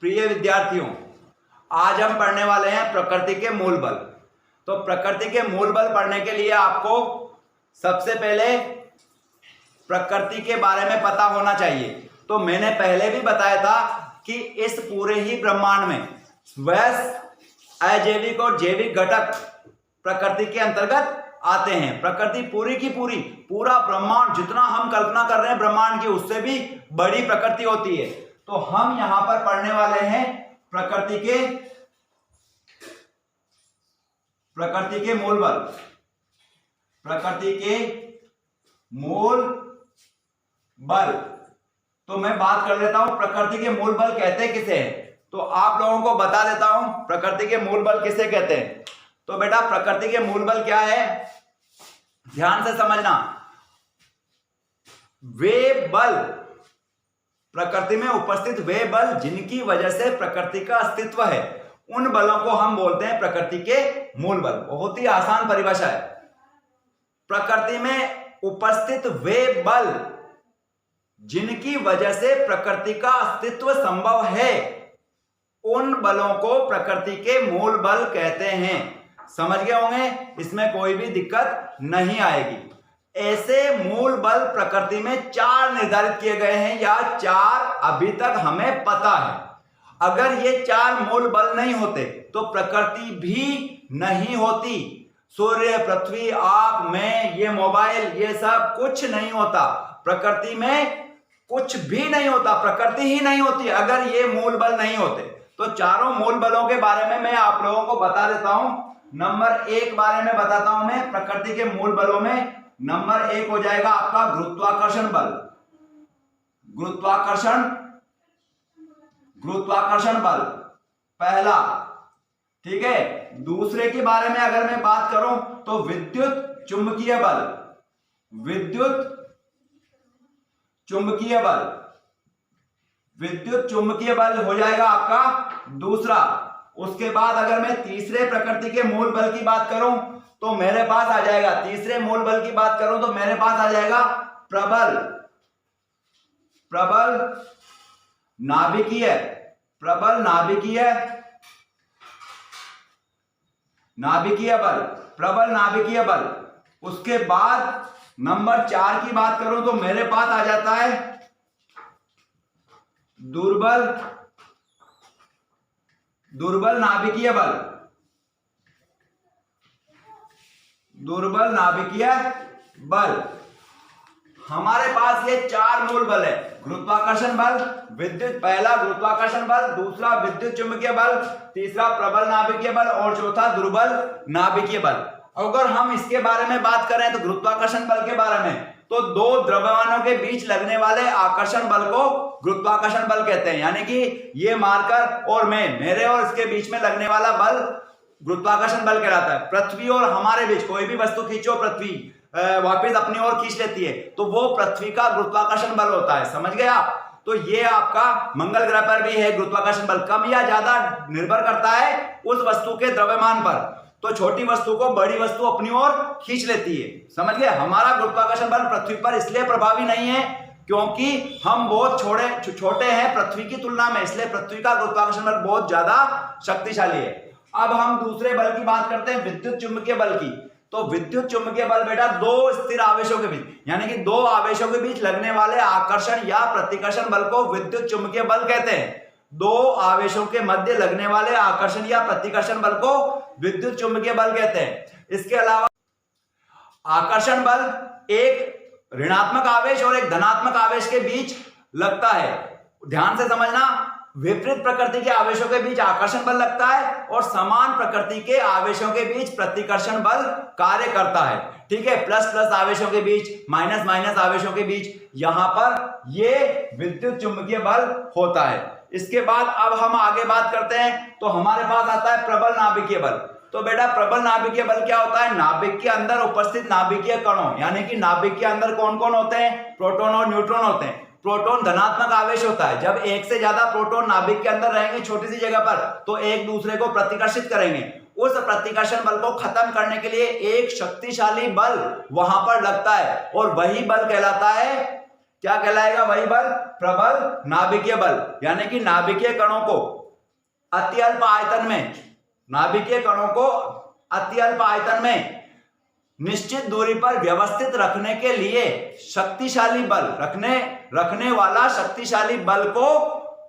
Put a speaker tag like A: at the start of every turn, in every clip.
A: प्रिय विद्यार्थियों, आज हम पढ़ने वाले हैं प्रकृति के मूल बल। तो प्रकृति के मूल बल पढ़ने के लिए आपको सबसे पहले प्रकृति के बारे में पता होना चाहिए। तो मैंने पहले भी बताया था कि इस पूरे ही ब्रह्मांड में वैश्विक, अजैविक और जैविक घटक प्रकृति के अंतर्गत आते हैं। प्रकृति पूरी की पूरी, पूरा ब्रह्मांड, जितना हम कल्पना कर रहे हैं ब्रह्मांड की, उससे भी बड़ी प्रकृति होती है। तो हम यहां पर पढ़ने वाले हैं प्रकृति के मूल बल। प्रकृति के मूल बल। तो मैं बात कर लेता हूं प्रकृति के मूल बल कहते किसे हैं। तो आप लोगों को बता देता हूं प्रकृति के मूल बल किसे कहते हैं। तो बेटा, प्रकृति के मूल बल क्या है, ध्यान से समझना। वे बल, प्रकृति में उपस्थित वे बल जिनकी वजह से प्रकृति का अस्तित्व है, उन बलों को हम बोलते हैं प्रकृति के मूल बल। बहुत ही आसान परिभाषा है। प्रकृति में उपस्थित वे बल जिनकी वजह से प्रकृति का अस्तित्व संभव है, उन बलों को प्रकृति के मूल बल कहते हैं। समझ गए होंगे, इसमें कोई भी दिक्कत नहीं आएगी। ऐसे मूल बल प्रकृति में 4 निर्धारित किए गए हैं, या 4 अभी तक हमें पता है। अगर ये 4 मूल बल नहीं होते तो प्रकृति भी नहीं होती। सूर्य, पृथ्वी, आप, मैं, ये मोबाइल, ये सब कुछ नहीं होता। प्रकृति में कुछ भी नहीं होता, प्रकृति ही नहीं होती अगर ये मूल बल नहीं होते। तो चारों मूल बलों के बारे में मैं आप लोगों को बता देता हूं। नंबर 1 बारे में बताता हूं मैं प्रकृति के मूल बलों में। नंबर 1 हो जाएगा आपका गुरुत्वाकर्षण बल। गुरुत्वाकर्षण बल पहला, ठीक है। दूसरे के बारे में अगर मैं बात करूं तो विद्युत चुंबकीय बल हो जाएगा आपका दूसरा। उसके बाद अगर मैं तीसरे प्रकृति के मूल बल की बात करूं तो मेरे पास आ जाएगा, तीसरे मूल बल की बात करूं तो मेरे पास आ जाएगा प्रबल नाभिकीय बल। उसके बाद नंबर 4 की बात करूं तो मेरे पास आ जाता है दुर्बल नाभिकीय बल। हमारे पास ये 4 मूल बल है। गुरुत्वाकर्षण बल, पहला गुरुत्वाकर्षण बल, दूसरा विद्युत चुंबकीय बल, तीसरा प्रबल नाभिकीय बल और चौथा दुर्बल नाभिकीय बल। अगर हम इसके बारे में बात करें तो गुरुत्वाकर्षण बल के बारे में, तो 2 द्रव्यमानों के बीच लगने वाले आकर्षण बल को गुरुत्वाकर्षण बल कहते हैं। यानी कि ये मार्कर और मेरे और इसके बीच में लगने वाला बल गुरुत्वाकर्षण बल कहलाता है। पृथ्वी और हमारे बीच कोई भी वस्तु खींचो, पृथ्वी वापस अपनी ओर खींच लेती है, तो वो पृथ्वी का गुरुत्वाकर्षण बल होता है। समझ गए आप। तो ये आपका मंगल ग्रह पर भी है गुरुत्वाकर्षण बल। कम या ज्यादा निर्भर करता है उस वस्तु के द्रव्यमान पर। तो छोटी वस्तु को बड़ी वस्तु अपनी ओर खींच लेती है। समझ गए। हमारा गुरुत्वाकर्षण बल पृथ्वी पर इसलिए प्रभावी नहीं है क्योंकि हम बहुत छोटे हैं पृथ्वी की तुलना में, इसलिए पृथ्वी का गुरुत्वाकर्षण बल बहुत ज्यादा शक्तिशाली है। अब हम दूसरे बल की बात करते हैं, विद्युत चुंबकीय बल की। तो विद्युत चुंबकीय बल बेटा 2 स्थिर आवेशों के बीच, यानी कि 2 आवेशों के बीच लगने वाले आकर्षण या प्रतिकर्षण बल को विद्युत चुंबकीय बल कहते हैं। 2 आवेशों के मध्य लगने वाले आकर्षण या प्रतिकर्षण बल को विद्युत चुंबकीय बल कहते हैं। इसके अलावा आकर्षण बल एक ऋणात्मक आवेश और एक धनात्मक आवेश के बीच लगता है। ध्यान से समझना, विपरीत प्रकृति के आवेशों के बीच आकर्षण बल लगता है और समान प्रकृति के आवेशों के बीच प्रतिकर्षण बल कार्य करता है। ठीक है, प्लस प्लस आवेशों के बीच, माइनस माइनस आवेशों के बीच यहां पर ये विद्युत चुंबकीय बल होता है। इसके बाद अब हम आगे बात करते हैं तो हमारे पास आता है प्रबल नाभिकीय बल। तो बेटा प्रबल नाभिकीय बल क्या होता है, नाभिक के अंदर उपस्थित नाभिकीय कणों, यानी कि नाभिक के अंदर कौन कौन होते हैं, प्रोटॉन और न्यूट्रॉन होते हैं। प्रोटॉन धनात्मक आवेश होता है। जब एक से ज्यादा प्रोटॉन नाभिक के अंदर रहेंगे छोटी सी जगह पर, तो एक दूसरे को प्रतिकर्षित करेंगे। उस प्रतिकर्षण बल को खत्म करने के लिए एक शक्तिशाली बल वहां पर लगता है और वही बल कहलाता है क्या कहलाएगा वही बल? प्रबल नाभिकीय बल। यानी कि नाभिकीय कणों को अत्यल्प आयतन में, नाभिकीय कणों को अत्यल्प आयतन में निश्चित दूरी पर व्यवस्थित रखने के लिए शक्तिशाली बल, रखने वाला शक्तिशाली बल को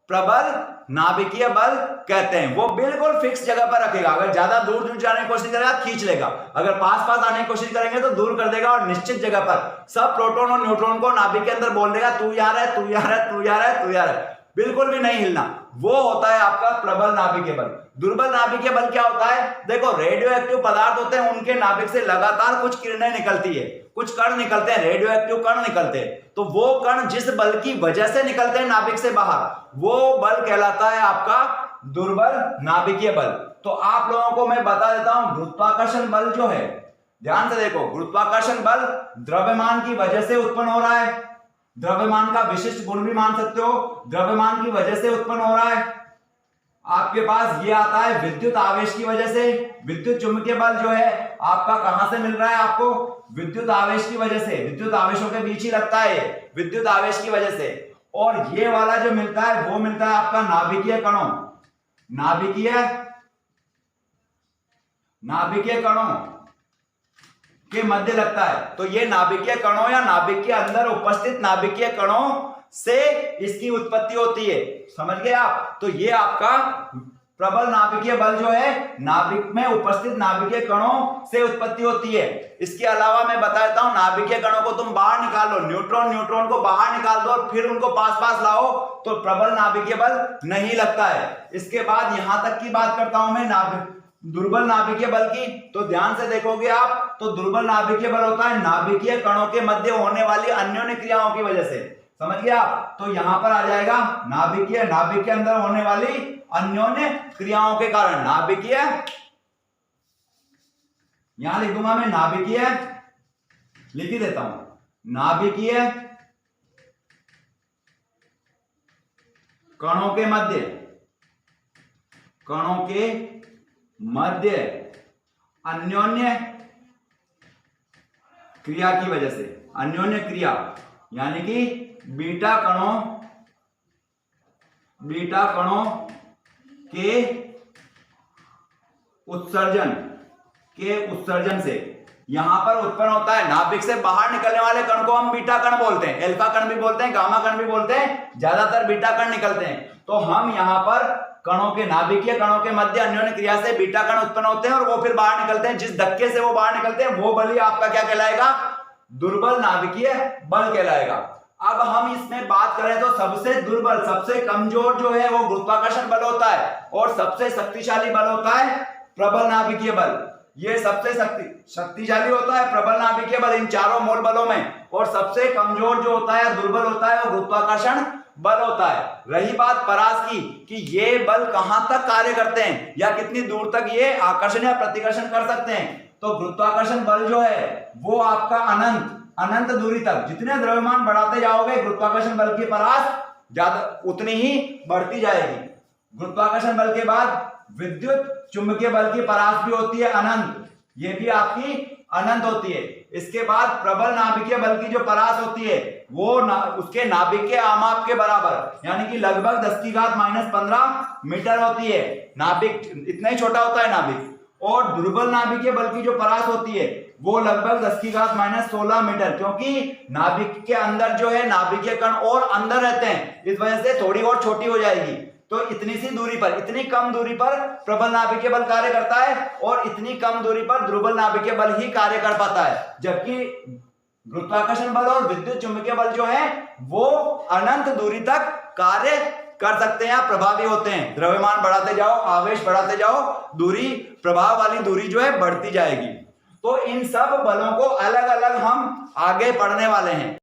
A: प्रबल नाभिकीय बल कहते हैं। वो बिल्कुल फिक्स जगह पर रखेगा। अगर ज्यादा दूर दूर जाने की कोशिश करेगा खींच लेगा, अगर पास पास आने की कोशिश करेंगे तो दूर कर देगा, और निश्चित जगह पर सब प्रोटॉन और न्यूट्रॉन को नाभिक के अंदर बोल देगा तू यहाँ रह, तू यहाँ रह, तू यहाँ रह, तू यहाँ रह, बिल्कुल भी नहीं हिलना। वो होता है आपका प्रबल नाभिकीय बल। दुर्बल नाभिकीय बल क्या होता है? देखो, रेडियो एक्टिव पदार्थ होते हैं, उनके नाभिक से लगातार कुछ किरणें निकलती है, कुछ कण निकलते हैं, रेडियो एक्टिव कण निकलते हैं। तो वो कण जिस बल की वजह से निकलते हैं नाभिक से बाहर, वो बल कहलाता है आपका दुर्बल नाभिकीय बल। तो आप लोगों को मैं बता देता हूं, गुरुत्वाकर्षण बल जो है, ध्यान से देखो, गुरुत्वाकर्षण बल द्रव्यमान की वजह से उत्पन्न हो रहा है। द्रव्यमान का विशिष्ट गुण भी मान सकते हो, द्रव्यमान की वजह से उत्पन्न हो रहा है। आपके पास ये आता है विद्युत आवेश की वजह से। विद्युत चुंबकीय बल जो है आपका कहां से मिल रहा है? आपको विद्युत आवेश की वजह से, विद्युत आवेशों के बीच ही लगता है, विद्युत आवेश की वजह से। और ये वाला जो मिलता है वो मिलता है आपका नाभिकीय कणों, नाभिकीय कणों के मध्य लगता है। तो ये नाभिकीय कणों या नाभिक के अंदर उपस्थित नाभिकीय कणों से इसकी उत्पत्ति होती है। समझ गए आप? तो ये आपका प्रबल नाभिकीय बल जो है नाभिक में उपस्थित नाभिकीय कणों से उत्पत्ति होती है। इसके अलावा मैं बता देता हूं, नाभिकीय कणों को तुम बाहर निकाल लो, न्यूट्रॉन को बाहर निकाल दो और फिर उनको पास पास लाओ तो प्रबल नाभिकीय बल नहीं लगता है। इसके बाद यहां तक की बात करता हूं मैं दुर्बल नाभिकीय बल की। तो ध्यान से देखोगे आप, तो दुर्बल नाभिकीय बल होता है नाभिकीय कणों के मध्य होने वाली अन्योन्य क्रियाओं की वजह से। समझ गए आप? तो यहां पर आ जाएगा नाभिक के अंदर होने वाली अन्योन्य क्रियाओं के कारण। नाभिकीय, यहां लिख दूंगा मैं नाभिकीय, लिख ही देता हूं, नाभिकीय कणों के मध्य अन्योन्य क्रिया की वजह से, अन्योन्य क्रिया यानी कि बीटा कणों के उत्सर्जन से यहां पर उत्पन्न होता है। नाभिक से बाहर निकलने वाले कण को हम बीटा कण बोलते हैं, अल्फा कण भी बोलते हैं, गामा कण भी बोलते हैं, ज्यादातर बीटा कण निकलते हैं। तो हम यहां पर कणों के, नाभिकीय कणों के मध्य अन्योन्य क्रिया से बीटा कण उत्पन्न होते हैं और वो फिर बाहर निकलते हैं। जिस धक्के से वो बाहर निकलते हैं वो बल ही आपका क्या कहलाएगा? दुर्बल नाभिकीय बल कहलाएगा। अब हम इसमें बात करें तो सबसे दुर्बल, सबसे कमजोर जो है वो गुरुत्वाकर्षण बल होता है और सबसे शक्तिशाली बल होता है प्रबल नाभिकीय बल। ये सबसे शक्तिशाली होता है प्रबल नाभिकीय बल इन चारों मूल बलों में, और सबसे कमजोर जो होता है, दुर्बल होता है, वो गुरुत्वाकर्षण बल होता है। रही बात परास की कि ये बल कहां तक कार्य करते हैं या कितनी दूर तक ये आकर्षण या प्रतिकर्षण कर सकते हैं, तो गुरुत्वाकर्षण बल जो है वो आपका अनंत दूरी तक, जितने द्रव्यमान बढ़ाते जाओगे गुरुत्वाकर्षण बल की परास ज्यादा उतनी ही बढ़ती जाएगी। गुरुत्वाकर्षण बल के बाद विद्युत चुंबकीय बल की परास भी होती है अनंत, ये भी आपकी अनंत होती है। इसके बाद प्रबल नाभिकीय बल की जो परास होती है वो उसके नाभिक के आमाप के बराबर, यानी कि लगभग 10⁻⁻15 मीटर होती है। नाभिक इतना ही छोटा होता है नाभिक। और दुर्बल नाभिकीय बल की जो परास होती है वो लगभग 10⁻16 मीटर, क्योंकि नाभिक के अंदर जो है नाभिकीय कण और अंदर रहते हैं, इस वजह से थोड़ी और छोटी हो जाएगी। तो इतनी सी दूरी पर, इतनी कम दूरी पर प्रबल नाभिकीय बल कार्य करता है और इतनी कम दूरी पर दुर्बल नाभिकीय बल ही कार्य कर पाता है। जबकि गुरुत्वाकर्षण बल और विद्युत चुंबकीय बल जो है वो अनंत दूरी तक कार्य कर सकते हैं, प्रभावी होते हैं। द्रव्यमान बढ़ाते जाओ, आवेश बढ़ाते जाओ, दूरी, प्रभाव वाली दूरी जो है बढ़ती जाएगी। तो इन सब बलों को अलग अलग हम आगे पढ़ने वाले हैं।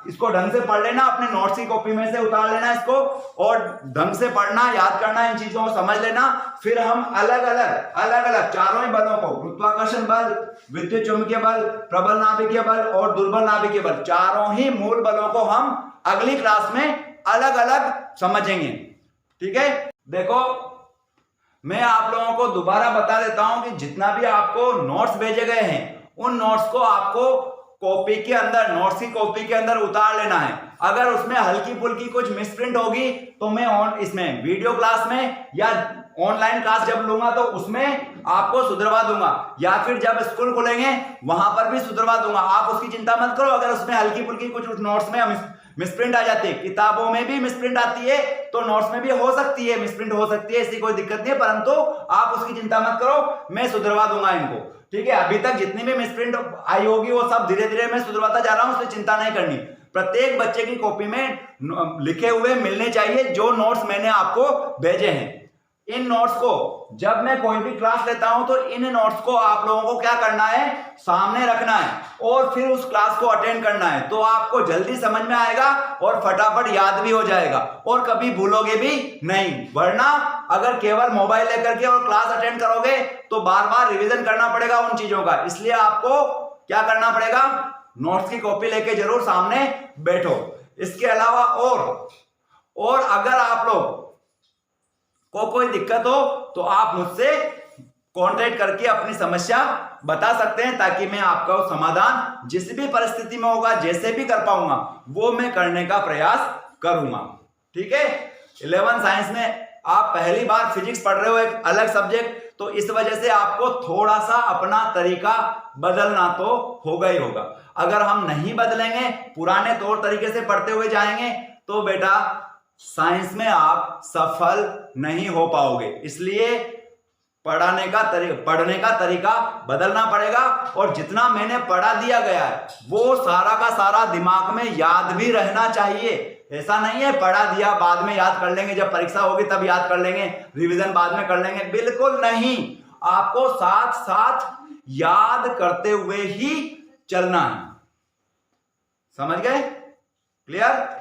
A: इसको ढंग से पढ़ लेना, अपने नोट्स की कॉपी में से उतार लेना इसको, और ढंग से पढ़ना, याद करना, इन चीजों को समझ लेना। फिर हम अलग अलग चारों ही बलों को, गुरुत्वाकर्षण बल, विद्युत चुंबकीय बल, प्रबल नाभिकीय बल और दुर्बल नाभिकीय बल, चारों ही मूल बलों को हम अगली क्लास में अलग अलग समझेंगे। ठीक है, देखो मैं आप लोगों को दोबारा बता देता हूं कि जितना भी आपको नोट्स भेजे गए हैं उन नोट्स को आपको कॉपी के अंदर, नोट्स की कॉपी के अंदर उतार लेना है। अगर उसमें हल्की फुल्की कुछ मिसप्रिंट होगी तो मैं इसमें वीडियो क्लास में या ऑनलाइन क्लास जब लूंगा तो उसमें आपको सुधरवा दूंगा, या फिर जब स्कूल खोलेंगे वहां पर भी सुधरवा दूंगा। आप उसकी चिंता मत करो। अगर उसमें हल्की फुल्की कुछ नोट्स में मिसप्रिंट आ जाती है, किताबों में भी मिसप्रिंट आती है तो नोट्स में भी हो सकती है, मिसप्रिंट हो सकती है, ऐसी कोई दिक्कत नहीं है, परंतु आप उसकी चिंता मत करो, मैं सुधरवा दूंगा इनको। ठीक है, अभी तक जितनी भी मिसप्रिंट आई होगी वो सब धीरे धीरे मैं सुधरवाता जा रहा हूं, उससे चिंता नहीं करनी। प्रत्येक बच्चे की कॉपी में लिखे हुए मिलने चाहिए जो नोट्स मैंने आपको भेजे हैं। इन नोट्स को जब मैं कोई भी क्लास लेता हूं तो इन नोट्स को आप लोगों को क्या करना है, सामने रखना है और फिर उस क्लास को अटेंड करना है, तो आपको जल्दी समझ में आएगा और फटाफट याद भी हो जाएगा और कभी भूलोगे भी नहीं। वरना अगर केवल मोबाइल लेकर के और क्लास अटेंड करोगे तो बार बार रिवीजन करना पड़ेगा उन चीजों का। इसलिए आपको क्या करना पड़ेगा, नोट्स की कॉपी लेके जरूर सामने बैठो। इसके अलावा और अगर आप लोग को कोई दिक्कत हो तो आप मुझसे कांटेक्ट करके अपनी समस्या बता सकते हैं, ताकि मैं आपका समाधान जिस भी परिस्थिति में होगा, जैसे भी कर पाऊंगा वो मैं करने का प्रयास करूंगा। ठीक है, 11 साइंस में आप पहली बार फिजिक्स पढ़ रहे हो, एक अलग सब्जेक्ट, तो इस वजह से आपको थोड़ा सा अपना तरीका बदलना तो होगा ही होगा। अगर हम नहीं बदलेंगे, पुराने तौर तरीके से पढ़ते हुए जाएंगे तो बेटा साइंस में आप सफल नहीं हो पाओगे। इसलिए पढ़ने का तरीका बदलना पड़ेगा और जितना मैंने पढ़ा दिया गया है वो सारा का सारा दिमाग में याद भी रहना चाहिए। ऐसा नहीं है पढ़ा दिया बाद में याद कर लेंगे, जब परीक्षा होगी तब याद कर लेंगे, रिवीजन बाद में कर लेंगे, बिल्कुल नहीं। आपको साथ साथ याद करते हुए ही चलना है। समझ गए? क्लियर?